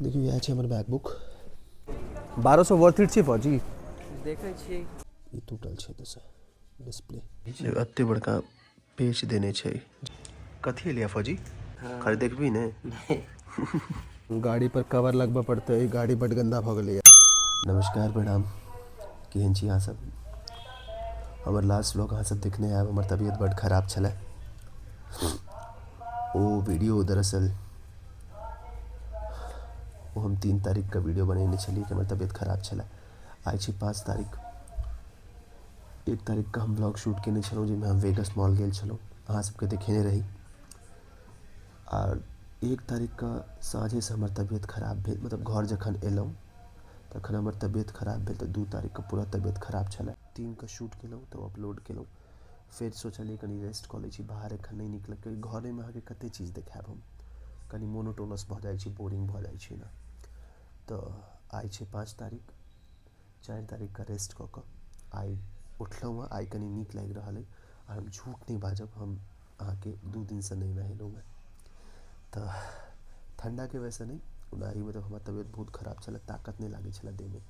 देखियो यह छै हमर मैकबुक 1200 वर्थ इट छै फौजी देखै छियै ई टूटल छै तऽ डिस्प्ले एते बड़का पेच देने छै कथी लिया फौजी खाली देखबी ने गाड़ी पर कवर लगबऽ पड़तै गाड़ी बड़ गंदा भऽ गेलै। नमस्कार प्रणाम केहन छी अहाँ सब। हमर लास्ट व्लॉग अहाँ सब देखने आयब हमर तबियत बड़ खराब छलै ओ वीडियो दरअसल वो हम 3 तारीख का वीडियो बनेने छलिए कि हमर तबियत खराब छलै। आइ छै 5 तारीख 1 तारीख का हम व्लॉग शूट केने छलहुँ जाहिमे हम वेगस मॉल गेल छलहुँ अहाँ सबके देखेने रही और 1 तारीख का साँझेसँ हमर तबियत खराब भेल मतलब घर जखन एलहुँ तखन हमर तबियत खराब भेल तऽ 2 तारीख का पूरा तबियत खराब छलै। 3 का शूट केलहुँ तऽ अपलोड केलहुँ फेर सोचलिए कनि रेस्ट कऽ लै छी बाहर एखन नहीं निकलब क्योंकि घरेमे अहाँके कतेक चीज देखायब हम कनि मोनोटोनस भऽ जाइ छै बोरिंग भऽ जाइ छै ने। तो आई छै 5 तारीख 4 तारीख का रेस्ट कऽ कऽ आई उठलहुँ हँ आई कनि नीक लागि रहल अइ और हम झूठ नहीं बाजब हम अहाँके 2 दिन से नहीं नहेलहुँ मैं तो ठंडा के वजह से नहीं ओनाही मतलब हमर तबियत बहुत खराब छलै ताकत नहीं लागै छलै देह में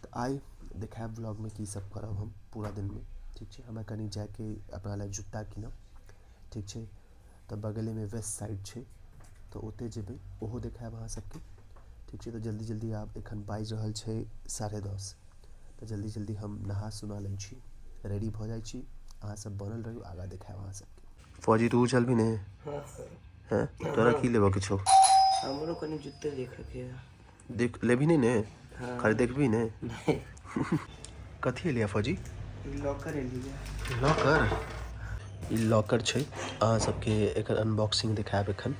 तो आई देखायब व्लॉग में की सब करब हम पूरा दिन में ठीक छै। हमरा कनि जाके अपना लेल जूता कीनब ठीक छै तो बगले में वेस्ट साइड छै तो ओते जेबै ओहो देखायब अहाँ सबके ठीक है। तो जल्दी जल्दी आप एखन बाजि रहल छै 10:30 तो जल्दी जल्दी हम नहा सुना लै छी रेडी भऽ जाइ छी अहाँ सब बनल रहियो आगा देखायब अहाँ सबके। फौजी तू चलबी ने हैं तोरा की लेबो किछो हमरो कनि जुत्ते देखै के देख लेबी नहीं ने खाली देखबी ने कथी लिया फौजी लॉकर एलिया लॉकर ई लॉकर छै अहाँ सबके एकर अनबॉक्सिंग देखायब एखन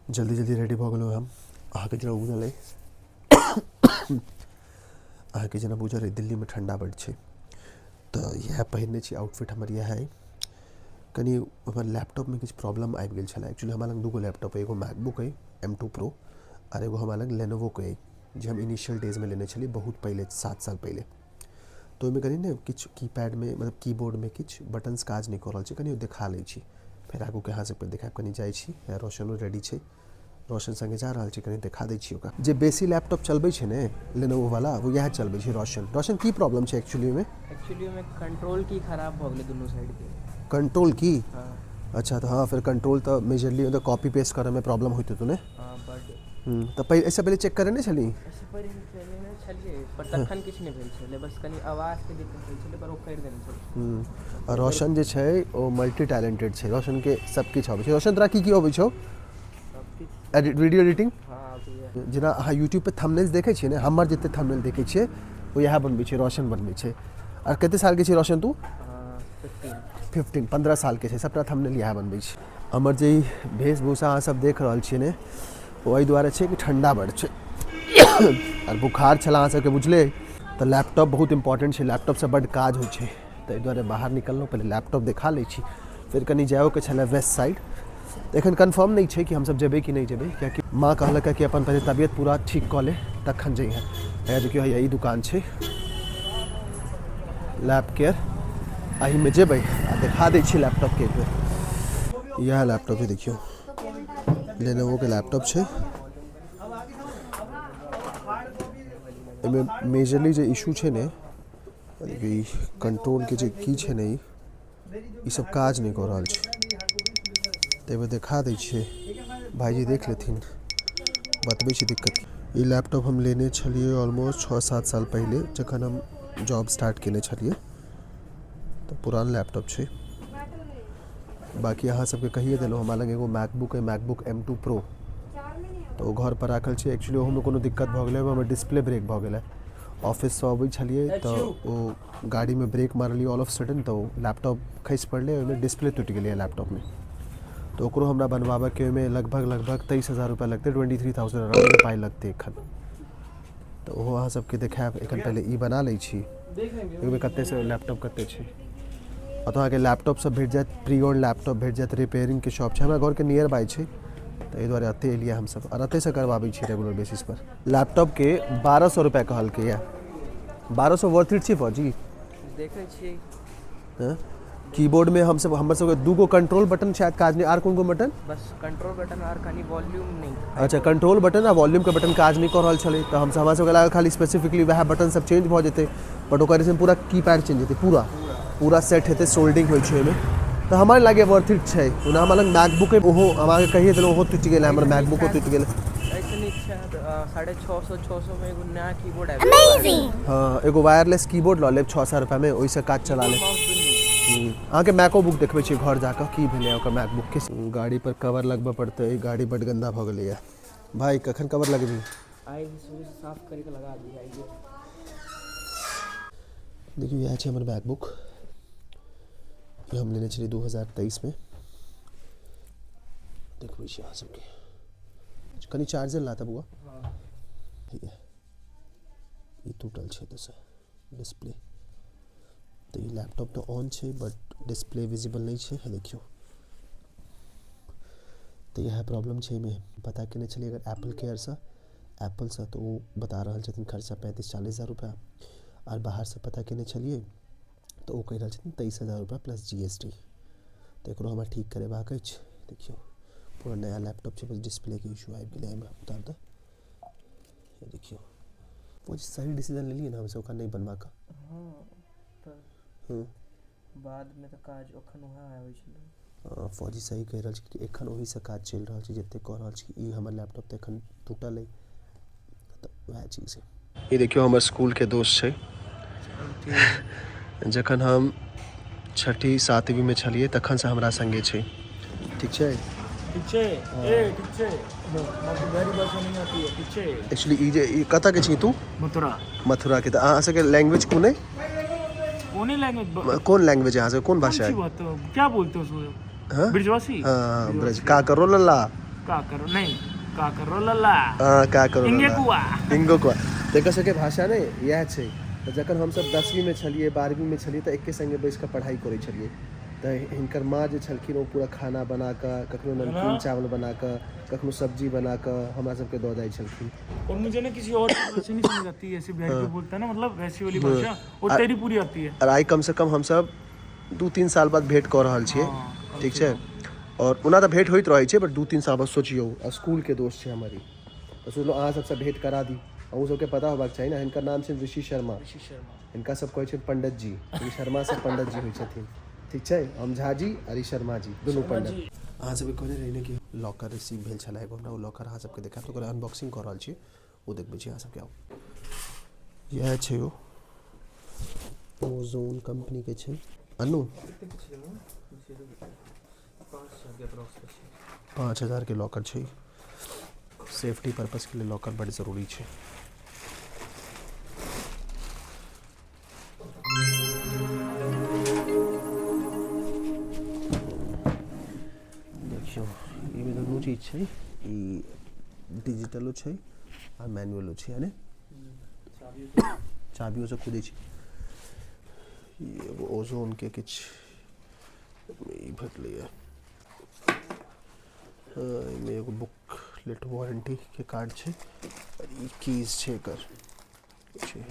जल्दी जल्दी रेडी भऽ गेलहुँ हम अहाँके जेना बुझल अइ अहाँके जेना बुझल अइ दिल्लीमे ठंडा बड़ छै तऽ इएह पहिरने छी आउटफिट हमर इएह अइ। कनि हमर लैपटॉपमे किछु प्रॉब्लम आबि गेल छलै एक्चुअली हमरा लग 2 लैपटॉप अइ एगो मैकबुक अइ M2 Pro और एगो हमरा लग लेनोवोके अइ जे हम इनिशियल डेजमे लेने छलिए बहुत पहले 7 साल पहले तो ओहिमे कनि ने किछु कीपैड में मतलब कीबोर्ड में किछु बटन्स काज नहीं कऽ रहल छै कनि देखा लै छी फेर आगूके अहाँ सबके देखायब कनि जाइ छी रोशनो रेडी छै रोशन संगे जा रहल छी कनि देखा दै छी ओकरा जे बेसी लैपटॉप चलबै छै ने लेनोवो वाला वो इएह चलबै छै रोशन की प्रॉब्लम छै एक्चुअली में कंट्रोल की खराब भऽ गेलै दुनू साइड के कंट्रोल की हाँ अच्छा तो हाँ फिर कंट्रोल तो मेजरली मतलब कॉपी पेस्ट करे में प्रॉब्लम होती तो ने हाँ बड तो पहले ऐसे पहले चेक करे नहीं चली ऐसे पर छलिए पर तखन किछु नहीं भेल छलै बस कनि आवाज के दिक्कत भेल छलै पर ओ कर देने छलै। और रोशन जे छै ओ मल्टी टैलेंटेड छै रोशन के सब किछु अबै छै रोशन तोरा की अबै छौ वीडियो एडिटिंग हाँ जेना अहाँ यूट्यूब पे थंबनेल्स देखै छियै ने हमर जते थंबनेल देखै छियै वो इएह बनबै छै रोशन बनबै छै और कते साल के छै रोशन तू 15 साल के छै सबटा थंबनेल इएह बनबै छै। हमर जे वेशभूषा अहाँ सब देख रहल छियै ने ओहि दुआरे छै कि ठंडा बड़ छै और बुखार छला अहाँ सबके बुझले तो लैपटॉप बहुत इंपॉर्टेंट छै लैपटॉप से बड़ काज होइ छै ताहि दुआरे बाहर निकललहुँ पहले लैपटॉप देखा लै छी फिर कनि जाओके छलै वेस्ट साइड एखन कन्फर्म नहीं छै कि हम सब जेबै कि नहीं जेबै कियाकि माँ कहलक कि अपन पहले तबियत पूरा ठीक कऽ ले तखन जइहे है देखियो यही दुकान छै लैब केयर अही में जेबै आ देखा दै छी लैपटॉप के एक बेर यह लैपटॉप है देखियो लेनोवो के लैपटॉप छै एहिमे मेजरली जे इशू छै ने कंट्रोल के जे की छै ने ई सब काज नहीं कऽ रहल छै तब देखा दै छियै भाईजी देख लेथिन बतबै छी दिक्कत ई लैपटॉप हम लेने छलिए ऑलमोस्ट 6-7 साल पहले जखन हम जॉब स्टार्ट केने छलिए तो पुरान लैपटॉप छै बाकी अहाँ सबके कहिए देलहुँ हमरा लग एगो मैकबुक है मैकबुक M2 Pro तो घर पर राखल छै एक्चुअली ओहोमे कोनो दिक्कत भऽ गेलै ओहिमे डिस्प्ले ब्रेक भऽ गेलै ऑफिस से अबै छलिए तो ओ गाड़ी में ब्रेक मारलिए ऑल ऑफ सडन तो लैपटॉप खसि पड़लै ओहिमे डिस्प्ले टूटि गेलै लैपटॉप में तो ओकरो हमरा बनवाबे के में लगभग 23,000 रुपया लगते 23,000 अराउंड पाई लगते एखन तो ओहो अहाँ सबके देखायब एखन पहले ई बना लै छी एहिमे कते से लैपटॉप कते छै तो अहाँके लैपटॉप सब भेट जाएत प्री ओन्ड लैपटॉप भेट जाएत रिपेयरिंग के शॉप छै हमरा घर के नियर बाय छै तो एहि दुआरे एते एलिए हम सब और एते से करवाबै छी रेगुलर बेसिस पर लैपटॉप के 1200 रुपया कहलकै 1200 वर्थ इट छै फौजी देखै छियै हैं कीबोर्ड में हम सब हमर सब दूगो कंट्रोल बटन शायद काज नहीं, आर कोन बटन बस कंट्रोल बटन और खाली वॉल्यूम नहीं। अच्छा कंट्रोल बटन आ वॉल्यूम के बटन काज नहीं कर रहल छले, तो हम हमरा सबके लागल खाली स्पेसिफिकली वह बटन सब चेंज भ जेते, बट ओकर से पूरा कीपैड चेंज हेते, पूरा सेट हेते, सोल्डिंग होय छै में। तो हमारे लागे वर्थ इट छै। ओना हमरा लग मैकबुक है, ओहो हमारे कहिए देलो ओहो टूट गेल, हमर मैकबुक टूट गेल। ऐसे नहीं 650 में एगो नया कीबोर्ड है। हाँ एगो वायरलेस कीबोर्ड ल लेब 600 रुपया में, ओइसे काज चला लेब। अहाँ के मैको बुक देखबे छी घर जाकर की भेलै ओकर मैकबुक के। गाड़ी पर कवर लगबे पड़ते, गाड़ी बड़ गंदा भ गेलै है भाई, कखन कवर लगबी? आइ साफ करके लगा दी आइए। देखियो यह छै हमर मैकबुक, ये हम लेने छलिए 2023 में। देखबै छी अहाँ सबके कनी चार्जर ला तब हुआ। ठीक है ये टूटल छै तो डिस्प्ले, तो ये लैपटॉप तो ऑन है बट डिस्प्ले विजिबल नहीं है, देखियो तो यह प्रॉब्लम है। में पता केने चलिए अगर एप्पल केयर से तो वो बता रहा छथिन खर्चा 35-40 हज़ार रुपया, और बाहर से पता केने चलिए तो वो कह रहा छथिन 23,000 रुपया प्लस GST। तो एक हमारा ठीक करेबाक अछि। देखियो पूरा नया लैपटॉप है, बस डिस्प्ले के इशू आबि गेलै, उतार दे। ये देखियो वो सही डिसीजन ले लिए ना हम सब नहीं बनवा का। बाद में तो काज ओखन वहाँ होइ छलै। फौजी सही कह रहा कि एखन वही से काज चल रहा है जते कह रहा कि ई हमर लैपटॉप तो एखन टूटल है, तो वह चीज है। ये देखियो हमर स्कूल के दोस्त है, जखन हम 6ठी-7वीं में छलिए तखन से हमरा संगे छै। ठीक छै ठीक छै ए ठीक छै मधुबनी भाषा नहीं आती है। ठीक छै एक्चुअली ई जे ई कता के छी तू? मथुरा के। तो अहाँ सबके लैंग्वेज कोन है? कौन लैंग्वेज है यहाँ से, कौन भाषा है? क्या बोलते हो उसको? ब्रिजवासी। हाँ ब्रिज का करो लल्ला, का करो नहीं का करो लल्ला, हाँ का करो इंगो कुआ देख सके भाषा ने यह छै। तो जखन हम सब 10वीं में छलिए 12वीं में छलिए तो एके संगे बैस के पढ़ाई करे छलिए। तो हिनकर माँ जो छलखिन वो पूरा खाना बना कर, कखनो नमकीन चावल बना कर, कखनो सब्जी बना कर हमरा सबके दो जाए छलखिन। और मुझे ना किसी और भाषा नहीं समझ आती है, ऐसे बिहार के बोलता है ना, मतलब वैसी वाली भाषा और तेरी पूरी आती है। और आई कम से कम हम सब 2-3 साल बाद भेंट कर रहल छिए। ठीक छै, और ओना तो भेंट होइत रहै छै, बट 2-3 साल बाद सोचियो स्कूल के दोस्त छै हमारी, तो सोचलो अहाँ सबसे भेंट करा दी। अहूँ सबके पता होबाक चाहिए ना, हिनकर नाम छै ऋषि शर्मा। हिनका सब कहै छै पंडित जी, शर्मा से पंडित जी होइ छथिन। ठीक है, हम झा जी और शर्मा जी दोनों पंडित। अहाँ सबके कहने रही कि लॉकर रिसीव भेल छला एगो, हमरा लॉकर अहाँ सबके देखा तो अनबॉक्सिंग कर रहल छी, वो देखबै छी अहाँ सबके। आउ यह छै ओ ओजोन कंपनी के छै। अनु 5,000 के लॉकर छै, सेफ्टी पर्पस के लिए लॉकर बड़ जरूरी छै। चीज छै ई डिजिटलो छै और मैनुअलो छै, है ने चाबियों से खुदै छै। ये ओजोन के किछ ई भेटलै है, एमे एगो बुकलेट वारंटी के कार्ड छै और ई कीज छै एकर छै।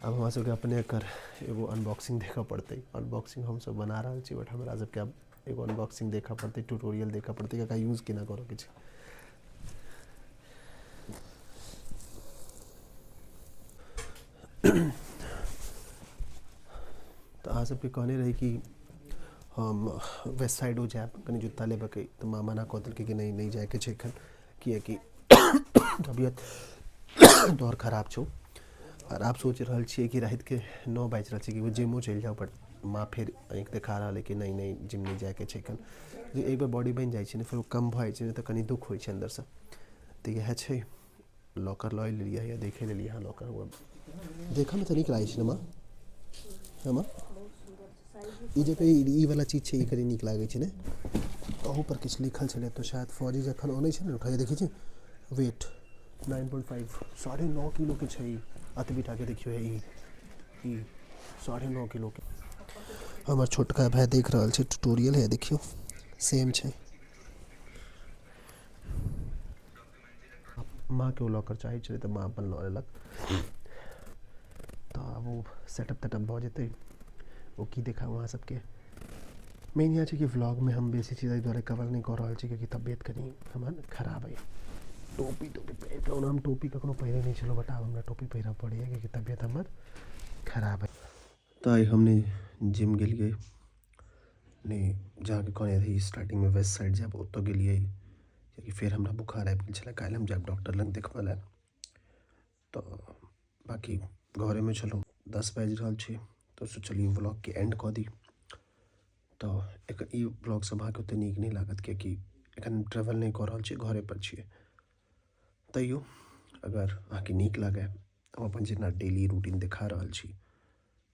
अब हमरा सबके अपने एकर एगो अनबॉक्सिंग देखा पड़तै। अनबॉक्सिंग हम सब बना रहल छी, बट हमरा सबके अब एगो अनबॉक्सिंग देखा पड़ते, ट्यूटोरियल देखा पड़ते का यूज केना करो के छै। तो अहाँ सबके कहने रही कि हम वेस्ट साइड हो जाए कनी जूता लेबे के, तो माँ मना कह दिलकै कि नहीं जाए के छै एखन, किएकि तबियत तोहर खराब छौ। और आप सोच रहल छिए कि रात के 9 बाजि रहल छै कि वो जिमो चलि जाओ, बट माँ फिर आँखि देखा रहा है कि नहीं जिम नहीं जाए के छै एखन। एक बार बॉडी बन जाए छै, फिर वो कम भऽ जाइ छै, तो कनी दुख होइ छै अंदर से। तो यह छै लॉकर लऽ लिया या देखे ले लिया लॉकर हुआ देखा में तो नीक लागै छै ना माँ? हाँ माँ ई जे ई वाला चीज छै, ई कनी नीक लागै छै ने। अहू पर किछु लिखल छलै, तो शायद फौजी जखन आनै छै ने उठाके देखै छै, वेट 9.5 9.5 किलो के छै। अतबीटा के देखियो है ई 9.5 किलो के। हमार छोटका भाई देख रहा है ट्यूटोरियल है, देखियो सेम छै। माँ के वो लॉकर चाहिए चले, तो माँ अपन लऽ लेलक। तो वो सेटअप तेटअप भऽ जेतै, वो की देखा वहाँ सबके मेन यहाँ छै कि व्लॉग में हम बेसी चीज़ एहि दुआरे कवर नहीं कर रहल छी क्योंकि तबियत कनी हमर खराब है। टोपी पहिर के ओना हम टोपी कखनो पहिरे नहीं छलहुँ बट आब हमरा टोपी पहिरऽ पड़ैए क्योंकि तबियत हमर खराब है। तो आई हमने जिम गेलिए नहीं जाके कहने रही स्टार्टिंग में वेस्ट साइड जाब ओतऽ गेलिए क्योंकि फिर हमरा बुखार आबि गेल छलै। काल्हि हम जायब डॉक्टर लग देखबऽ लेल। तो बाकी घरे में छलहुँ 10 बाजि रहल छै तो सोचलिए व्लॉग के एंड कऽ दी। तो एक ई ब्लॉग सब अहाँके ओतेक नीक नहीं लागत किएकि एखन ट्रैवल नहीं कऽ रहल छी घरे पर छियै। तैयो अगर अहाँके नीक लागै हम अपन जेना डेली रूटीन देखा रहल छी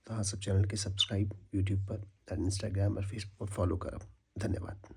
तो अहाँ सब चैनल के सब्सक्राइब यूट्यूब पर इंस्टाग्राम और फेसबुक पर फॉलो करब। धन्यवाद।